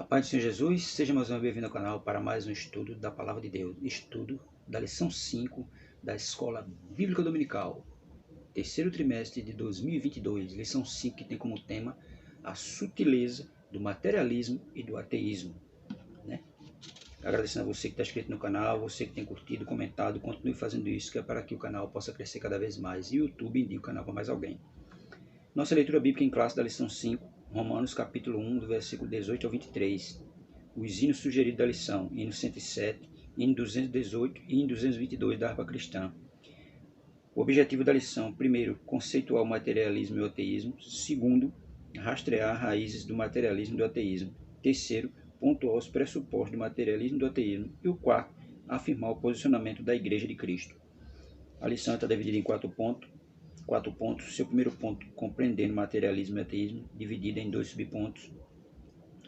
A paz do Senhor Jesus, seja mais uma vez bem-vindo ao canal para mais um estudo da Palavra de Deus. Estudo da lição 5 da Escola Bíblica Dominical, terceiro trimestre de 2022, lição 5 que tem como tema a sutileza do materialismo e do ateísmo. Agradecendo a você que está inscrito no canal, você que tem curtido, comentado, continue fazendo isso, que é para que o canal possa crescer cada vez mais e o YouTube indique o canal para mais alguém. Nossa leitura bíblica em classe da lição 5, Romanos capítulo 1, do versículo 18 ao 23. Os hinos sugeridos da lição, hino 107, hino 218 e hino 222 da harpa cristã. O objetivo da lição, primeiro, conceituar o materialismo e o ateísmo. Segundo, rastrear raízes do materialismo e do ateísmo. Terceiro, pontuar os pressupostos do materialismo e do ateísmo. E o quarto, afirmar o posicionamento da Igreja de Cristo. A lição está dividida em quatro pontos. Seu primeiro ponto, compreendendo materialismo e ateísmo, dividido em dois subpontos.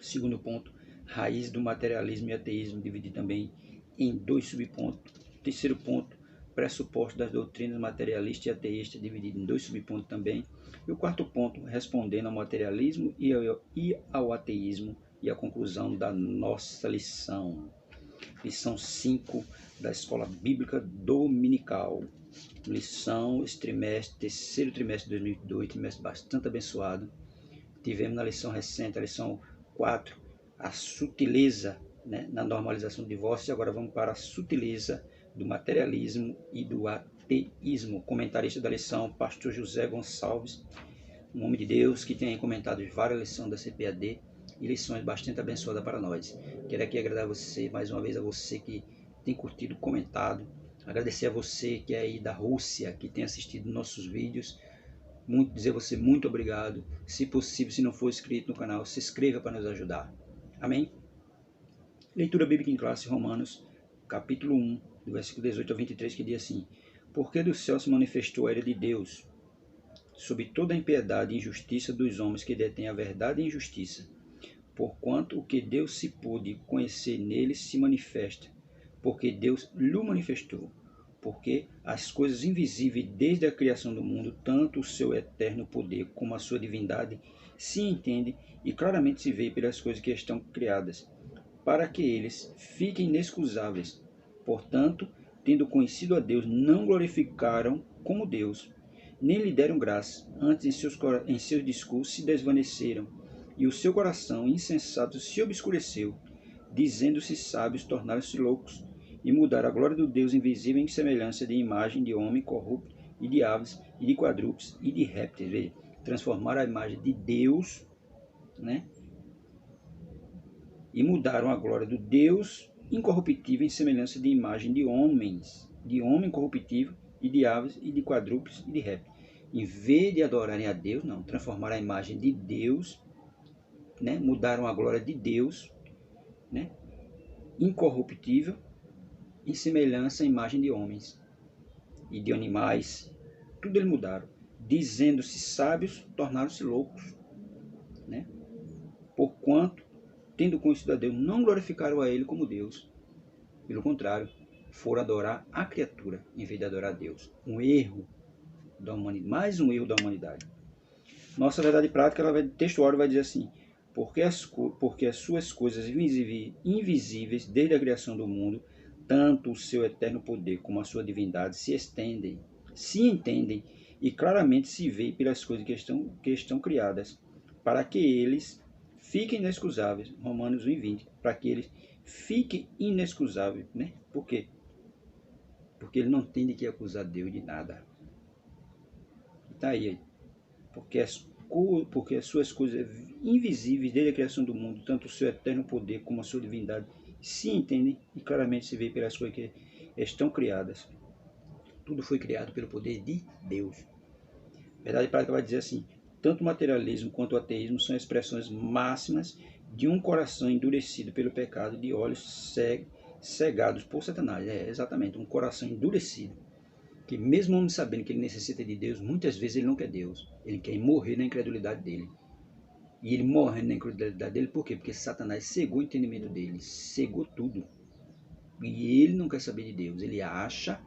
Segundo ponto, raiz do materialismo e ateísmo, dividido também em dois subpontos. Terceiro ponto, pressuposto das doutrinas materialista e ateísta, dividido em dois subpontos também. E o quarto ponto, respondendo ao materialismo e ao ateísmo, e a conclusão da nossa lição. Lição 5 da Escola Bíblica Dominical. Lição, esse trimestre, terceiro trimestre de 2022, trimestre bastante abençoado. Tivemos na lição recente, a lição 4, a sutileza, na normalização do divórcio, e agora vamos para a sutileza do materialismo e do ateísmo. Comentarista da lição, pastor José Gonçalves, um homem de Deus que tem comentado várias lições da CPAD e lições bastante abençoadas para nós. Quero aqui agradar você, mais uma vez a você que tem curtido, comentado, agradecer a você que é aí da Rússia, que tem assistido nossos vídeos, dizer a você muito obrigado. Se possível, se não for inscrito no canal, se inscreva para nos ajudar. Amém? Leitura bíblica em classe, Romanos, capítulo 1, do versículo 18 ao 23, que diz assim: Porque do céu se manifestou a ira de Deus sobre toda a impiedade e injustiça dos homens que detêm a verdade e a injustiça, porquanto o que Deus se pôde conhecer nele se manifesta, porque Deus lhe manifestou. Porque as coisas invisíveis desde a criação do mundo, tanto o seu eterno poder como a sua divindade, se entende e claramente se vê pelas coisas que estão criadas, para que eles fiquem inexcusáveis. Portanto, tendo conhecido a Deus, não glorificaram como Deus, nem lhe deram graça, antes em seus discursos se desvaneceram, e o seu coração insensato se obscureceu, dizendo-se sábios, tornaram-se loucos, e mudaram a glória do Deus invisível em semelhança de imagem de homem corrupto, e de aves, e de quadrúpedes, e de répteis. Veja, transformaram a imagem de Deus, e mudaram a glória do Deus incorruptível em semelhança de imagem de homens, de homem corruptível, e de aves, e de quadrúpedes, e de répteis. Em vez de adorarem a Deus, não, transformaram a imagem de Deus, mudaram a glória de Deus, incorruptível, em semelhança à imagem de homens e de animais, tudo eles mudaram. Dizendo-se sábios, tornaram-se loucos, porquanto, tendo conhecido a Deus, não glorificaram a Ele como Deus. Pelo contrário, foram adorar a criatura, em vez de adorar a Deus. Um erro da humanidade, mais um erro da humanidade. Nossa verdade prática, textual, vai dizer assim: porque as suas coisas invisíveis desde a criação do mundo, tanto o seu eterno poder como a sua divindade se estendem, se entendem e claramente se vê pelas coisas que estão criadas, para que eles fiquem inexcusáveis. Romanos 1:20, para que eles fiquem inexcusáveis, Por quê? Porque ele não tem de que acusar Deus de nada. Está aí. Porque as suas coisas invisíveis desde a criação do mundo, tanto o seu eterno poder como a sua divindade, se entendem e claramente se vê pelas coisas que estão criadas. Tudo foi criado pelo poder de Deus. A verdade prática vai dizer assim: tanto o materialismo quanto o ateísmo são expressões máximas de um coração endurecido pelo pecado, de olhos cegados por Satanás. É exatamente, um coração endurecido. Que mesmo homem sabendo que ele necessita de Deus, muitas vezes ele não quer Deus. Ele quer morrer na incredulidade dele. E ele morre na incredulidade dele por quê? Porque Satanás cegou o entendimento dele, cegou tudo. E ele não quer saber de Deus. Ele acha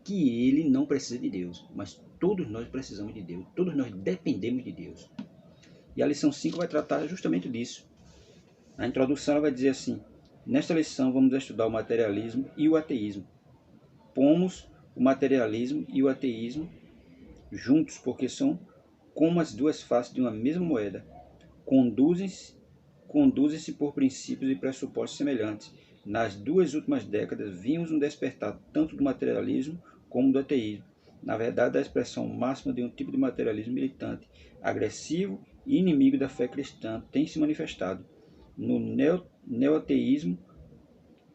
que ele não precisa de Deus. Mas todos nós precisamos de Deus. Todos nós dependemos de Deus. E a lição 5 vai tratar justamente disso. Na introdução ela vai dizer assim: nesta lição vamos estudar o materialismo e o ateísmo. Pomos o materialismo e o ateísmo juntos porque são como as duas faces de uma mesma moeda. Conduzem-se por princípios e pressupostos semelhantes. Nas duas últimas décadas, vimos um despertar tanto do materialismo como do ateísmo. Na verdade, a expressão máxima de um tipo de materialismo militante, agressivo e inimigo da fé cristã tem se manifestado. No neoateísmo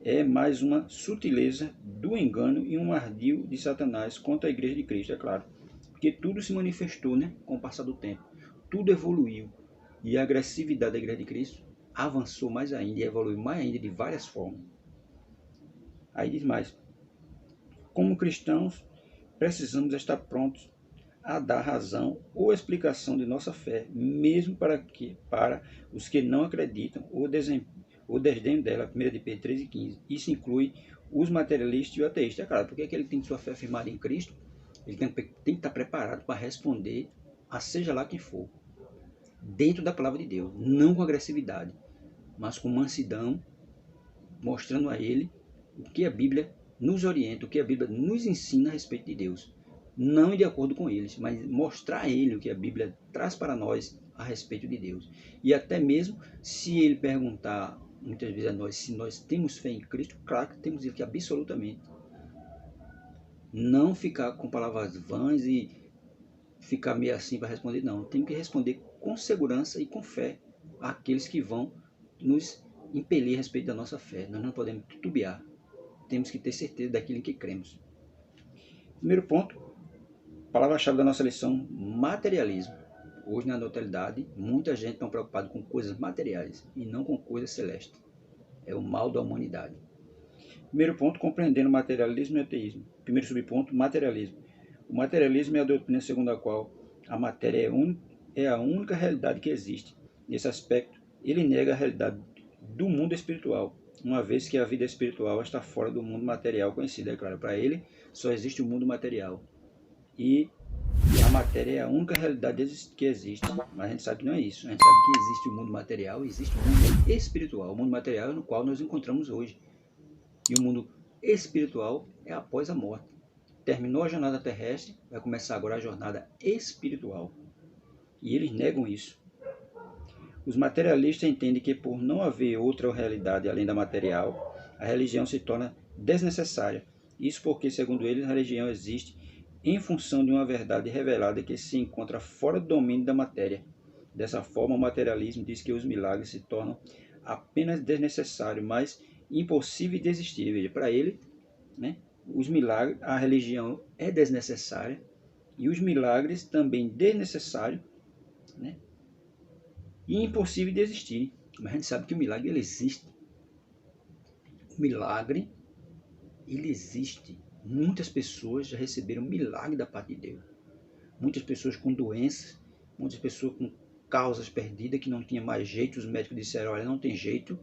é mais uma sutileza do engano e um ardil de Satanás contra a Igreja de Cristo, é claro. Porque tudo se manifestou, né, com o passar do tempo. Tudo evoluiu. E a agressividade da Igreja de Cristo avançou mais ainda e evoluiu mais ainda de várias formas. Aí diz mais: como cristãos, precisamos estar prontos a dar razão ou explicação de nossa fé, mesmo para os que não acreditam ou desdenham dela, 1 de Pedro 3,15. Isso inclui os materialistas e o ateísta. É claro, porque aquele que tem sua fé firmada em Cristo, ele tem que estar preparado para responder a seja lá quem for, dentro da palavra de Deus, não com agressividade, mas com mansidão, mostrando a ele o que a Bíblia nos orienta, o que a Bíblia nos ensina a respeito de Deus. Não de acordo com eles, mas mostrar a ele o que a Bíblia traz para nós a respeito de Deus. E até mesmo se ele perguntar muitas vezes a nós se nós temos fé em Cristo, claro que temos que absolutamente. Não ficar com palavras vãs e ficar meio assim para responder, não. Temos que responder com segurança e com fé àqueles que vão nos impelir a respeito da nossa fé. Nós não podemos titubear. Temos que ter certeza daquilo em que cremos. Primeiro ponto, palavra-chave da nossa lição: materialismo. Hoje, na atualidade, muita gente está preocupada com coisas materiais e não com coisas celestes. É o mal da humanidade. Primeiro ponto, compreendendo materialismo e ateísmo. Primeiro subponto, materialismo. O materialismo é a doutrina segundo a qual a matéria é a única realidade que existe. Nesse aspecto, ele nega a realidade do mundo espiritual, uma vez que a vida espiritual está fora do mundo material conhecido. É claro, para ele só existe o mundo material. E a matéria é a única realidade que existe, mas a gente sabe que não é isso. A gente sabe que existe o mundo material e existe o mundo espiritual. O mundo material é no qual nós encontramos hoje. E o mundo espiritual é após a morte. Terminou a jornada terrestre, vai começar agora a jornada espiritual. E eles negam isso. Os materialistas entendem que por não haver outra realidade além da material, a religião se torna desnecessária. Isso porque, segundo eles, a religião existe em função de uma verdade revelada que se encontra fora do domínio da matéria. Dessa forma, o materialismo diz que os milagres se tornam apenas desnecessários, mas impossíveis de existir. Veja, para ele, né, os milagres, a religião é desnecessária e os milagres também desnecessários, né, e impossível de existir. Mas a gente sabe que o milagre ele existe. O milagre ele existe. Muitas pessoas já receberam milagre da parte de Deus. Muitas pessoas com doenças, muitas pessoas com causas perdidas que não tinha mais jeito. Os médicos disseram: olha, não tem jeito,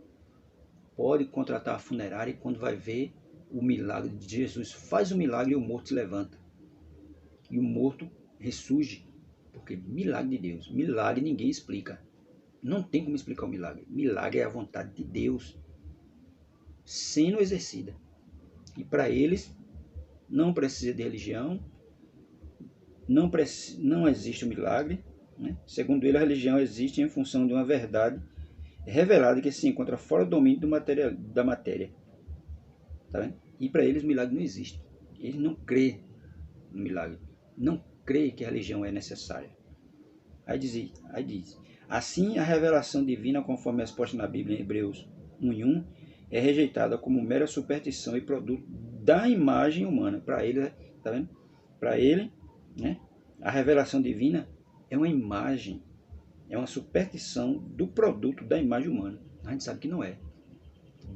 pode contratar a funerária e quando vai ver o milagre de Jesus, faz o milagre e o morto se levanta. E o morto ressurge. Porque milagre de Deus, milagre ninguém explica. Não tem como explicar o milagre. Milagre é a vontade de Deus sendo exercida. E para eles, não precisa de religião, não existe o milagre. Né? Segundo ele, a religião existe em função de uma verdade revelada que se encontra fora do domínio da matéria. Tá vendo? E para eles, o milagre não existe. Eles não crêem no milagre. Não crêem que a religião é necessária. Aí diz: assim, a revelação divina, conforme é exposta na Bíblia em Hebreus 1:1, é rejeitada como mera superstição e produto da imagem humana. Para ele, tá vendo? Para ele, né, a revelação divina é uma imagem, é uma superstição do produto da imagem humana. A gente sabe que não é.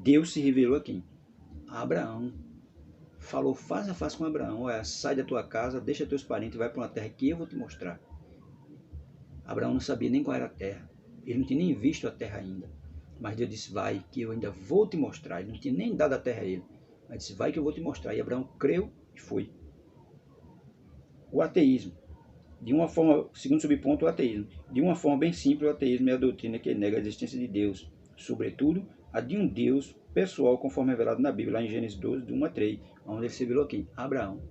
Deus se revelou a quem? A Abraão. Falou face a face com Abraão: olha, sai da tua casa, deixa teus parentes e vai para uma terra que eu vou te mostrar. Abraão não sabia nem qual era a terra. Ele não tinha nem visto a terra ainda. Mas Deus disse: vai, que eu ainda vou te mostrar. Ele não tinha nem dado a terra a ele. Mas disse: vai que eu vou te mostrar. E Abraão creu e foi. O ateísmo. De uma forma, segundo subponto, o ateísmo. De uma forma bem simples, o ateísmo é a doutrina que nega a existência de Deus. sobretudo a de um Deus pessoal, conforme revelado na Bíblia, lá em Gênesis 12, de 1 a 3, onde ele se revelou aqui, Abraão.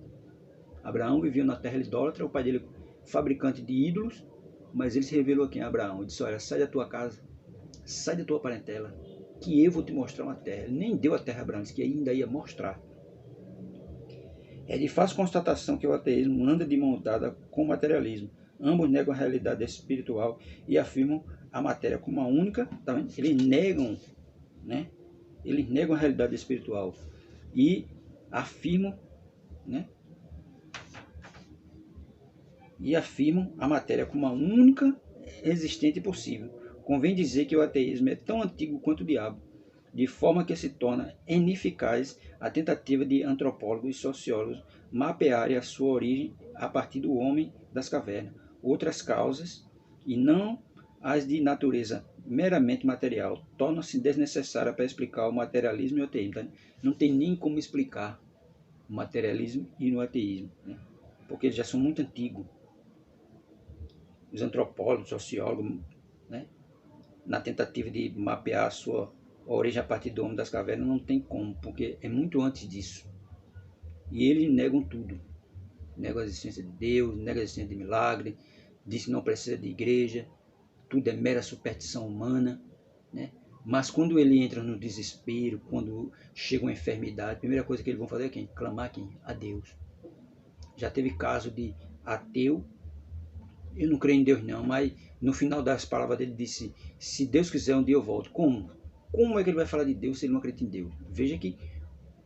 Abraão vivia na terra idólatra, o pai dele fabricante de ídolos, mas ele se revelou aqui em Abraão. Ele disse, olha, sai da tua casa, sai da tua parentela, que eu vou te mostrar uma terra. Ele nem deu a terra a Abraão, disse que ainda ia mostrar. É de fácil constatação que o ateísmo anda de mão dada com o materialismo. Ambos negam a realidade espiritual e afirmam a matéria como a única. Tá vendo? Eles negam, né? Eles negam a realidade espiritual e afirmam, né? E afirmam a matéria como a única existente possível. Convém dizer que o ateísmo é tão antigo quanto o diabo, de forma que se torna ineficaz a tentativa de antropólogos e sociólogos mapearem a sua origem a partir do homem das cavernas, outras causas, e não as de natureza meramente material, tornam-se desnecessárias para explicar o materialismo e o ateísmo. Tá? Não tem nem como explicar o materialismo e o ateísmo, né? Porque eles já são muito antigos. Os antropólogos, sociólogos, né? Na tentativa de mapear a sua origem a partir do homem das cavernas, não tem como, porque é muito antes disso. E eles negam tudo. Negam a existência de Deus, negam a existência de milagre, diz que não precisa de igreja, tudo é mera superstição humana, né? Mas quando ele entra no desespero, quando chega uma enfermidade, a primeira coisa que eles vão fazer é quem? Clamar quem? A Deus. Já teve caso de ateu, eu não creio em Deus não, mas no final das palavras dele disse, se Deus quiser um dia eu volto. Como? Como é que ele vai falar de Deus se ele não acredita em Deus? Veja que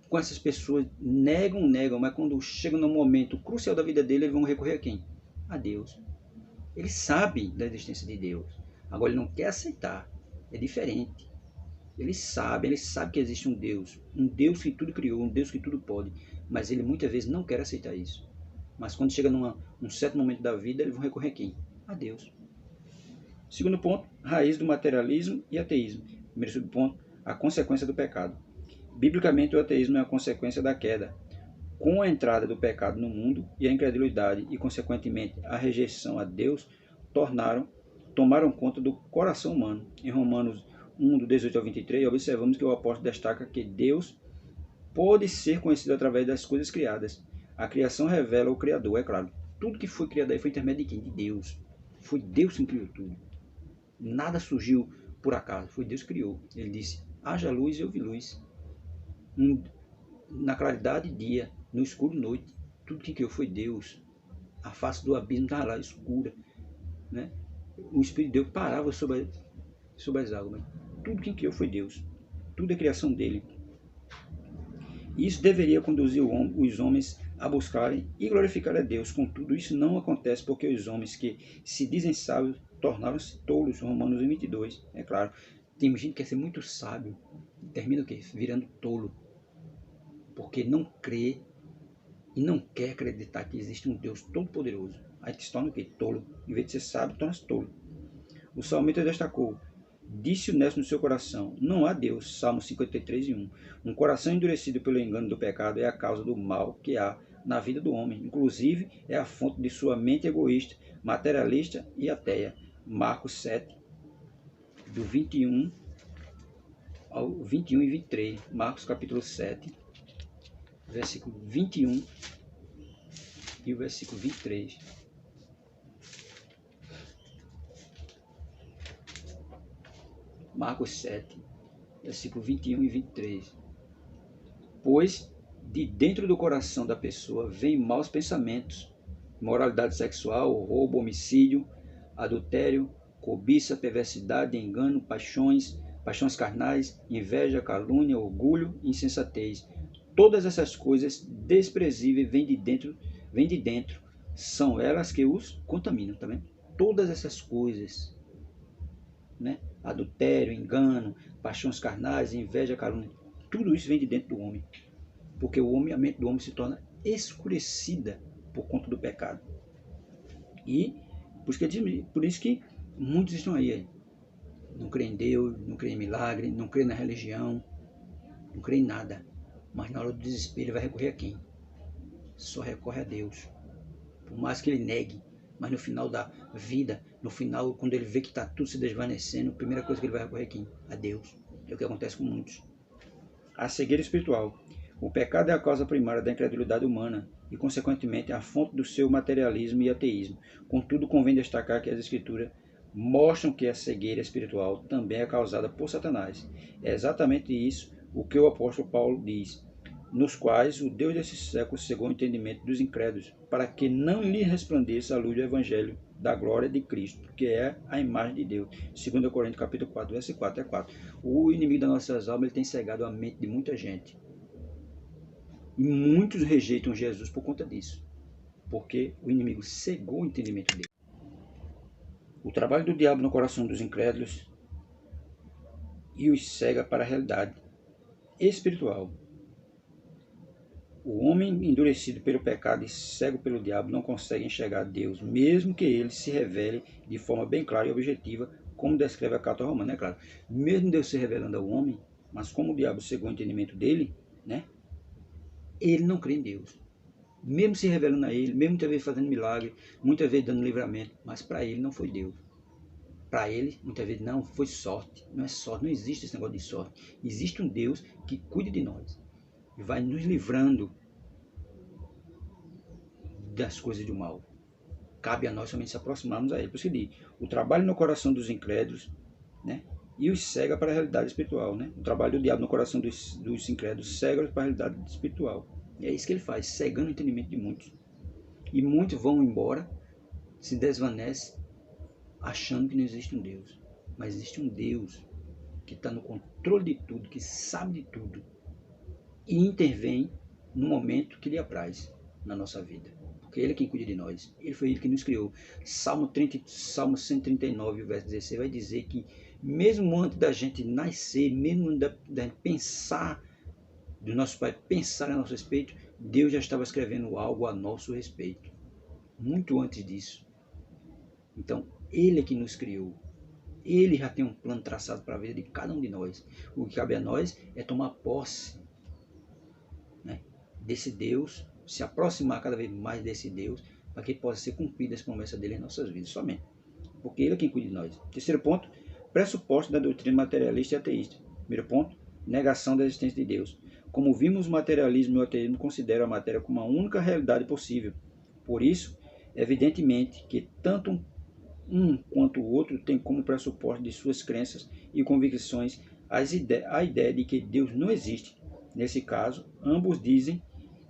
com essas pessoas negam, mas quando chegam no momento crucial da vida dele, eles vão recorrer a quem? A Deus. Ele sabe da existência de Deus. Agora ele não quer aceitar. É diferente. Ele sabe que existe um Deus que tudo criou, um Deus que tudo pode, mas ele muitas vezes não quer aceitar isso. Mas quando chega num certo momento da vida, eles vão recorrer a quem? A Deus. Segundo ponto, raiz do materialismo e ateísmo. Primeiro subponto, a consequência do pecado. Biblicamente, o ateísmo é a consequência da queda. Com a entrada do pecado no mundo e a incredulidade e, consequentemente, a rejeição a Deus, tomaram conta do coração humano. Em Romanos 1, do 18 ao 23, observamos que o apóstolo destaca que Deus pode ser conhecido através das coisas criadas. A criação revela o Criador, é claro. Tudo que foi criado aí foi intermédio de quem? De Deus. Foi Deus quem criou tudo. Nada surgiu por acaso, foi Deus que criou. Ele disse, haja luz e houve luz. Na claridade, dia, no escuro, noite. Tudo que criou foi Deus. A face do abismo estava lá, escura, né? O Espírito de Deus parava sobre as águas. Tudo que criou foi Deus. Tudo é criação dele. Isso deveria conduzir os homens a buscarem e glorificar a Deus. Contudo, isso não acontece porque os homens que se dizem sábios tornaram-se tolos. Romanos 22, é claro. Tem gente que quer ser muito sábio, termina o quê? Virando tolo. Porque não crê e não quer acreditar que existe um Deus todo-poderoso. Aí se torna o quê? Tolo. Em vez de ser sábio, torna-se tolo. O salmista destacou, disse o honesto no seu coração, não há Deus, Salmo 53, 1. Um coração endurecido pelo engano do pecado é a causa do mal que há na vida do homem. Inclusive, é a fonte de sua mente egoísta, materialista e ateia. Marcos 7, do 21 ao 21 e 23. Marcos capítulo 7, versículo 21 e o versículo 23. Marcos 7, versículo 21 e 23. Pois de dentro do coração da pessoa vêm maus pensamentos, moralidade sexual, roubo, homicídio, adultério, cobiça, perversidade, engano, paixões carnais, inveja, calúnia, orgulho, insensatez. Todas essas coisas desprezíveis vêm de dentro. São elas que os contaminam, tá vendo? Todas essas coisas, né? Adultério, engano, paixões carnais, inveja, calúnia, tudo isso vem de dentro do homem. Porque a mente do homem se torna escurecida por conta do pecado. E por isso que muitos estão aí. Não creem em Deus, não creem em milagre, não creem na religião, não creem em nada. Mas na hora do desespero ele vai recorrer a quem? Só recorre a Deus. Por mais que ele negue, Mas no final da vida, no final, quando ele vê que está tudo se desvanecendo, a primeira coisa que ele vai recorrer aqui, a Deus. É o que acontece com muitos. A cegueira espiritual. O pecado é a causa primária da incredulidade humana e, consequentemente, a fonte do seu materialismo e ateísmo. Contudo, convém destacar que as Escrituras mostram que a cegueira espiritual também é causada por Satanás. É exatamente isso o que o apóstolo Paulo diz, nos quais o Deus desse século cegou o entendimento dos incrédulos, para que não lhe resplandeça a luz do Evangelho da glória de Cristo, que é a imagem de Deus. 2 Coríntios capítulo 4, verso 4 a 4. O inimigo das nossas almas ele tem cegado a mente de muita gente. E muitos rejeitam Jesus por conta disso, porque o inimigo cegou o entendimento dele. O trabalho do diabo no coração dos incrédulos e os cega para a realidade espiritual. O homem endurecido pelo pecado e cego pelo diabo não consegue enxergar Deus, mesmo que ele se revele de forma bem clara e objetiva, como descreve a carta romana, é claro. Mesmo Deus se revelando ao homem, mas como o diabo cegou o entendimento dele, né? Ele não crê em Deus. Mesmo se revelando a ele, mesmo muitas vezes fazendo milagre, muitas vezes dando livramento, mas para ele não foi Deus. Para ele, muitas vezes, não, foi sorte. Não é sorte, não existe esse negócio de sorte. Existe um Deus que cuida de nós e vai nos livrando das coisas do mal. Cabe a nós somente se aproximarmos a ele. Por isso que diz, o trabalho no coração dos incrédulos, né? E os cega para a realidade espiritual, né? O trabalho do diabo no coração dos incrédulos cega para a realidade espiritual. E é isso que ele faz, cegando o entendimento de muitos. E muitos vão embora, se desvanecem, achando que não existe um Deus. Mas existe um Deus que está no controle de tudo, que sabe de tudo. E intervém no momento que lhe apraz na nossa vida. Porque ele é quem cuida de nós. Ele foi ele que nos criou. Salmo 139, verso 16, vai dizer que mesmo antes da gente nascer, mesmo antes da gente pensar, do nosso pai pensar a nosso respeito, Deus já estava escrevendo algo a nosso respeito. Muito antes disso. Então, ele é que nos criou. Ele já tem um plano traçado para a vida de cada um de nós. O que cabe a nós é tomar posse, né, desse Deus, se aproximar cada vez mais desse Deus, para que possa ser cumprida essa promessa dele em nossas vidas, somente. Porque ele é quem cuida de nós. Terceiro ponto, pressuposto da doutrina materialista e ateísta. Primeiro ponto, negação da existência de Deus. Como vimos, o materialismo e o ateísmo consideram a matéria como a única realidade possível. Por isso, evidentemente que tanto um quanto o outro tem como pressuposto de suas crenças e convicções a ideia de que Deus não existe. Nesse caso, ambos dizem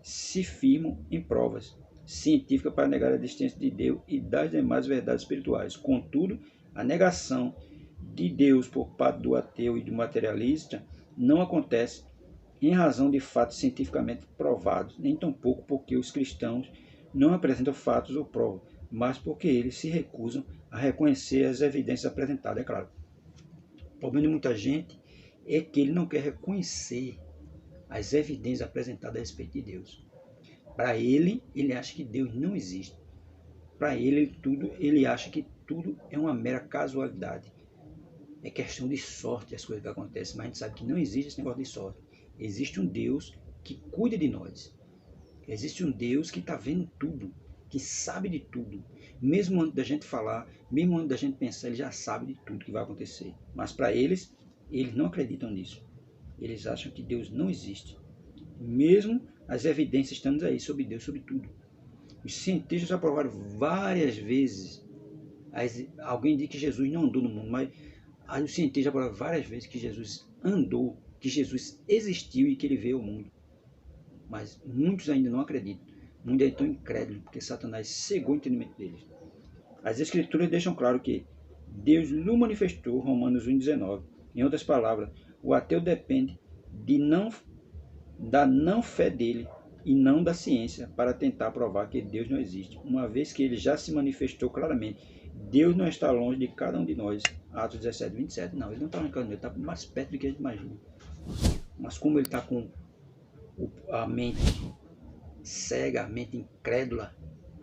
se firmam em provas científicas para negar a existência de Deus e das demais verdades espirituais. Contudo, a negação de Deus por parte do ateu e do materialista não acontece em razão de fatos cientificamente provados, nem tampouco porque os cristãos não apresentam fatos ou provas, mas porque eles se recusam a reconhecer as evidências apresentadas, é claro. O problema de muita gente é que ele não quer reconhecer as evidências apresentadas a respeito de Deus. Para ele, ele acha que Deus não existe. Para ele acha que tudo é uma mera casualidade. É questão de sorte as coisas que acontecem, mas a gente sabe que não existe esse negócio de sorte. Existe um Deus que cuida de nós. Existe um Deus que está vendo tudo, que sabe de tudo. Mesmo antes da gente falar, mesmo antes da gente pensar, ele já sabe de tudo que vai acontecer. Mas para eles não acreditam nisso. Eles acham que Deus não existe. Mesmo as evidências estando aí sobre Deus, sobre tudo. Os cientistas já provaram várias vezes. Alguém diz que Jesus não andou no mundo, mas os cientistas já provaram várias vezes que Jesus andou, que Jesus existiu e que ele veio ao mundo. Mas muitos ainda não acreditam. Muitos ainda estão incrédulos, porque Satanás cegou o entendimento deles. As Escrituras deixam claro que Deus lhe manifestou, Romanos 1,19. Em outras palavras, o ateu depende da não fé dele e não da ciência para tentar provar que Deus não existe, uma vez que ele já se manifestou claramente. Deus não está longe de cada um de nós. Atos 17, 27. Não, ele não está longe de cada um, ele está mais perto do que a gente imagina. Mas como ele está com a mente cega, a mente incrédula,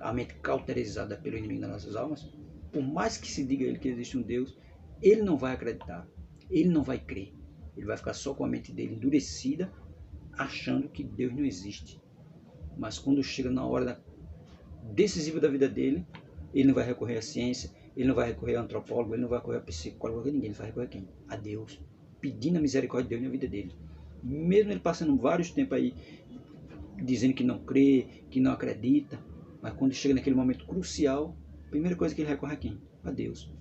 a mente cauterizada pelo inimigo das nossas almas, por mais que se diga a ele que existe um Deus, ele não vai acreditar, ele não vai crer. Ele vai ficar só com a mente dele endurecida, achando que Deus não existe. Mas quando chega na hora decisiva da vida dele, Ele não vai recorrer à ciência, ele não vai recorrer a antropólogo, ele não vai recorrer a psicólogo, a ninguém, ele vai recorrer a quem? A Deus, pedindo a misericórdia de Deus na vida dele. Mesmo ele passando vários tempos aí, dizendo que não crê, que não acredita, mas quando chega naquele momento crucial, a primeira coisa que ele recorre a quem? A Deus.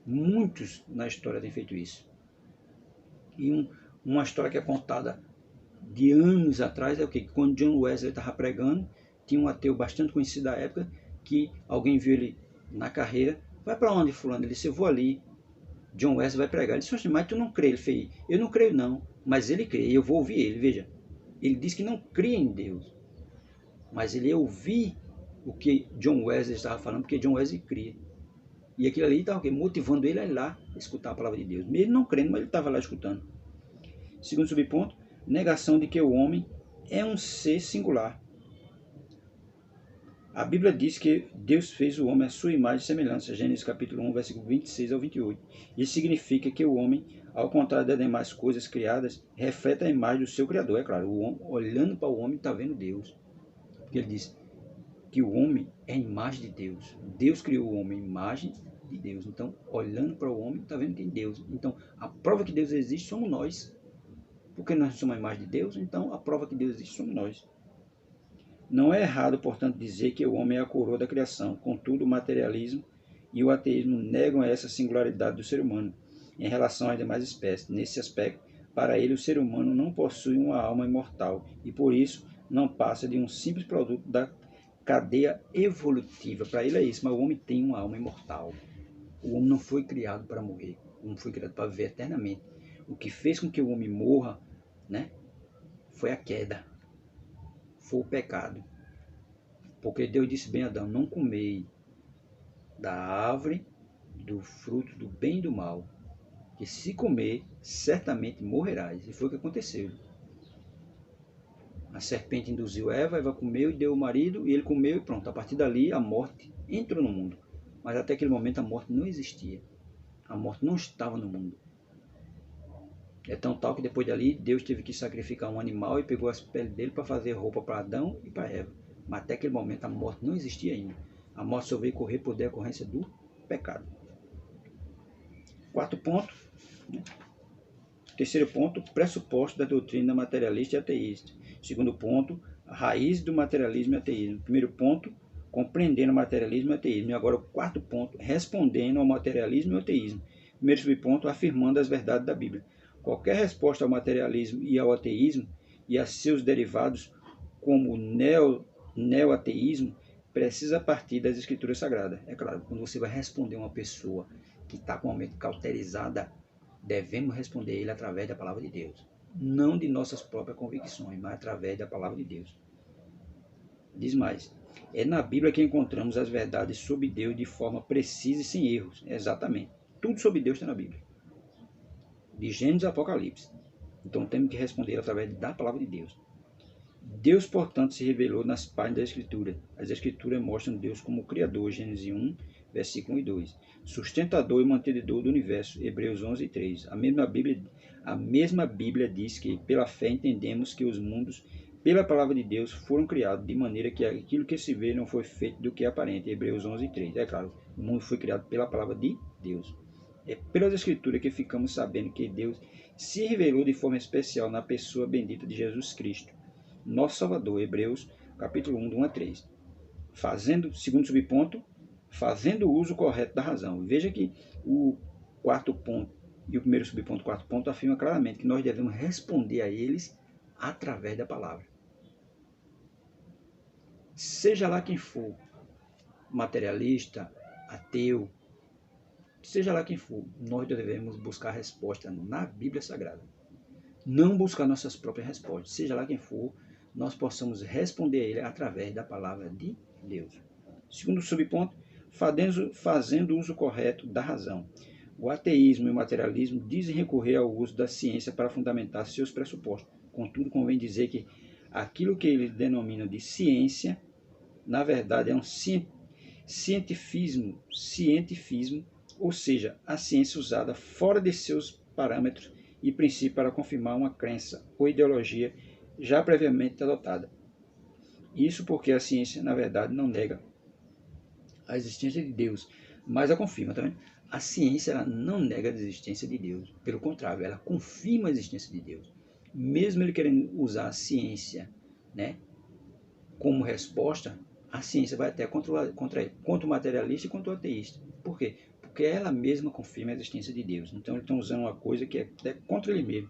Muitos na história têm feito isso. E uma história que é contada de anos atrás é o quê? Quando John Wesley estava pregando, tinha um ateu bastante conhecido da época, que alguém viu ele na carreira. Vai para onde, fulano? Ele disse, eu vou ali. John Wesley vai pregar. Ele disse, mas tu não crê? Ele fez, eu não creio não, mas ele crê, eu vou ouvir ele. Veja, ele disse que não cria em Deus, mas ele ia ouvir o que John Wesley estava falando, porque John Wesley cria. E aquilo ali estava motivando ele a ir lá escutar a palavra de Deus. Mesmo não crendo, mas ele estava lá escutando. Segundo subponto, negação de que o homem é um ser singular. A Bíblia diz que Deus fez o homem à sua imagem e semelhança, Gênesis capítulo 1, versículo 26 ao 28. Isso significa que o homem, ao contrário das demais coisas criadas, reflete a imagem do seu Criador. É claro, o homem, olhando para o homem, está vendo Deus. Porque ele diz que o homem é a imagem de Deus. Deus criou o homem, imagem de Deus. Então, olhando para o homem, está vendo que é Deus. Então, a prova que Deus existe somos nós. Porque nós somos a imagem de Deus, então a prova que Deus existe somos nós. Não é errado, portanto, dizer que o homem é a coroa da criação. Contudo, o materialismo e o ateísmo negam essa singularidade do ser humano em relação às demais espécies. Nesse aspecto, para ele, o ser humano não possui uma alma imortal e, por isso, não passa de um simples produto da cadeia evolutiva. Para ele é isso, mas o homem tem uma alma imortal. O homem não foi criado para morrer, o homem foi criado para viver eternamente. O que fez com que o homem morra, né, foi a queda, foi o pecado. Porque Deus disse bem a Adão, não comei da árvore do fruto do bem e do mal, que se comer, certamente morrerás. E foi o que aconteceu. A serpente induziu Eva, Eva comeu e deu ao marido, e ele comeu e pronto. A partir dali, a morte entrou no mundo. Mas até aquele momento a morte não existia. A morte não estava no mundo. É tão tal que depois dali, Deus teve que sacrificar um animal e pegou as peles dele para fazer roupa para Adão e para Eva. Mas até aquele momento a morte não existia ainda. A morte só veio correr por decorrência do pecado. Quarto ponto, né? Terceiro ponto, pressuposto da doutrina materialista e ateísta. Segundo ponto, a raiz do materialismo e ateísmo. Primeiro ponto, compreendendo o materialismo e o ateísmo. E agora o quarto ponto, respondendo ao materialismo e ao ateísmo. Primeiro subponto, afirmando as verdades da Bíblia. Qualquer resposta ao materialismo e ao ateísmo e a seus derivados, como o neoateísmo, precisa partir das escrituras sagradas. É claro, quando você vai responder uma pessoa que está com a mente cauterizada, devemos responder ele através da palavra de Deus. Não de nossas próprias convicções, mas através da palavra de Deus. Diz mais, é na Bíblia que encontramos as verdades sobre Deus de forma precisa e sem erros. Exatamente. Tudo sobre Deus está na Bíblia. De Gênesis a Apocalipse. Então temos que responder através da palavra de Deus. Deus, portanto, se revelou nas páginas da Escritura. As Escrituras mostram Deus como Criador, Gênesis 1, versículo 1 e 2. Sustentador e mantenedor do universo, Hebreus 11, 3. A mesma Bíblia diz que, pela fé, entendemos que os mundos, pela palavra de Deus, foram criados, de maneira que aquilo que se vê não foi feito do que é aparente, Hebreus 11, 3. É claro, o mundo foi criado pela palavra de Deus. É pelas Escrituras que ficamos sabendo que Deus se revelou de forma especial na pessoa bendita de Jesus Cristo, nosso Salvador, Hebreus, capítulo 1, do 1 a 3. Segundo subponto, fazendo o uso correto da razão. Veja que o quarto ponto e o primeiro subponto, quarto ponto, afirma claramente que nós devemos responder a eles através da palavra. Seja lá quem for, materialista, ateu, seja lá quem for, nós devemos buscar a resposta na Bíblia Sagrada. Não buscar nossas próprias respostas. Seja lá quem for, nós possamos responder a ele através da palavra de Deus. Segundo subponto, fazendo uso correto da razão. O ateísmo e o materialismo dizem recorrer ao uso da ciência para fundamentar seus pressupostos. Contudo, convém dizer que aquilo que eles denominam de ciência, na verdade, é um cientifismo, ou seja, a ciência usada fora de seus parâmetros e princípios para confirmar uma crença ou ideologia já previamente adotada. Isso porque a ciência, na verdade, não nega a existência de Deus, mas a confirma, tá vendo? A ciência ela não nega a existência de Deus, pelo contrário, ela confirma a existência de Deus. Mesmo ele querendo usar a ciência, né, como resposta, a ciência vai até contra ele, contra o materialista e contra o ateísta. Por quê? Porque ela mesma confirma a existência de Deus. Então eles estão usando uma coisa que é até contra ele mesmo.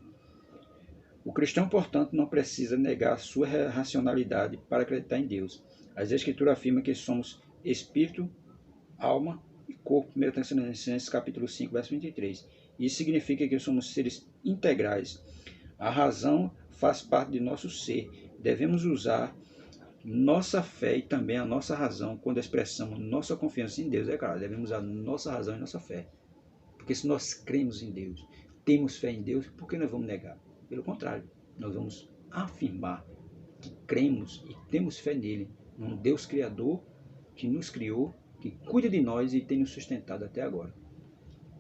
O cristão, portanto, não precisa negar a sua racionalidade para acreditar em Deus. As Escrituras afirmam que somos espírito, alma e corpo, 1 Tessalonicenses capítulo 5, verso 23. Isso significa que somos seres integrais. A razão faz parte de nosso ser. Devemos usar nossa fé e também a nossa razão quando expressamos nossa confiança em Deus. É claro, devemos usar nossa razão e nossa fé. Porque se nós cremos em Deus, temos fé em Deus, por que nós vamos negar? Pelo contrário, nós vamos afirmar que cremos e temos fé nele, num Deus Criador que nos criou, que cuida de nós e tem nos sustentado até agora.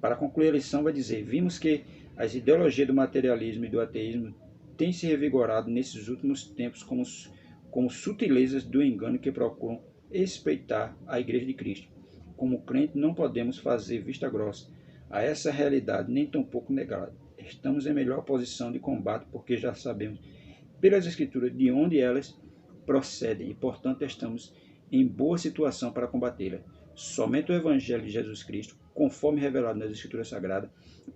Para concluir a lição, vai dizer: vimos que as ideologias do materialismo e do ateísmo têm se revigorado nesses últimos tempos como sutilezas do engano que procuram espreitar a Igreja de Cristo. Como crente, não podemos fazer vista grossa a essa realidade, nem tampouco negá-la. Estamos em melhor posição de combate porque já sabemos pelas Escrituras de onde elas procedem e, portanto, estamos em boa situação para combatê-la. Somente o Evangelho de Jesus Cristo, conforme revelado nas Escrituras Sagradas,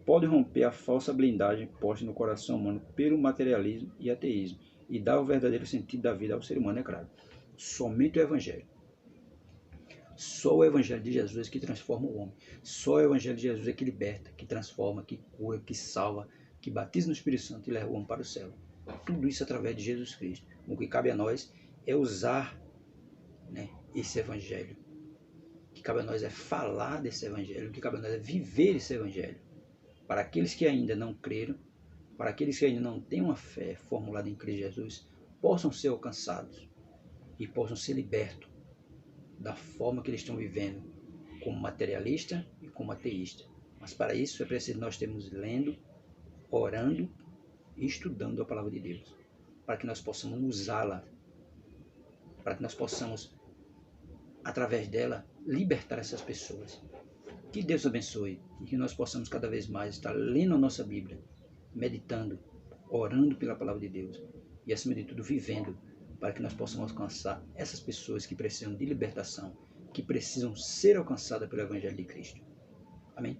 pode romper a falsa blindagem posta no coração humano pelo materialismo e ateísmo e dar o verdadeiro sentido da vida ao ser humano, é claro. Somente o Evangelho. Só o Evangelho de Jesus é que transforma o homem. Só o Evangelho de Jesus é que liberta, que transforma, que cura, que salva, que batiza no Espírito Santo e leva o homem para o céu. Tudo isso através de Jesus Cristo. O que cabe a nós é usar, né, esse Evangelho. O que cabe a nós é falar desse Evangelho. O que cabe a nós é viver esse Evangelho. Para aqueles que ainda não creram, para aqueles que ainda não têm uma fé formulada em Cristo Jesus, possam ser alcançados e possam ser libertos da forma que eles estão vivendo, como materialista e como ateísta. Mas para isso é preciso nós termos lendo, orando e estudando a palavra de Deus, para que nós possamos usá-la, para que nós possamos, através dela, libertar essas pessoas. Que Deus abençoe e que nós possamos cada vez mais estar lendo a nossa Bíblia, meditando, orando pela palavra de Deus e, acima de tudo, vivendo, para que nós possamos alcançar essas pessoas que precisam de libertação, que precisam ser alcançadas pelo Evangelho de Cristo. Amém?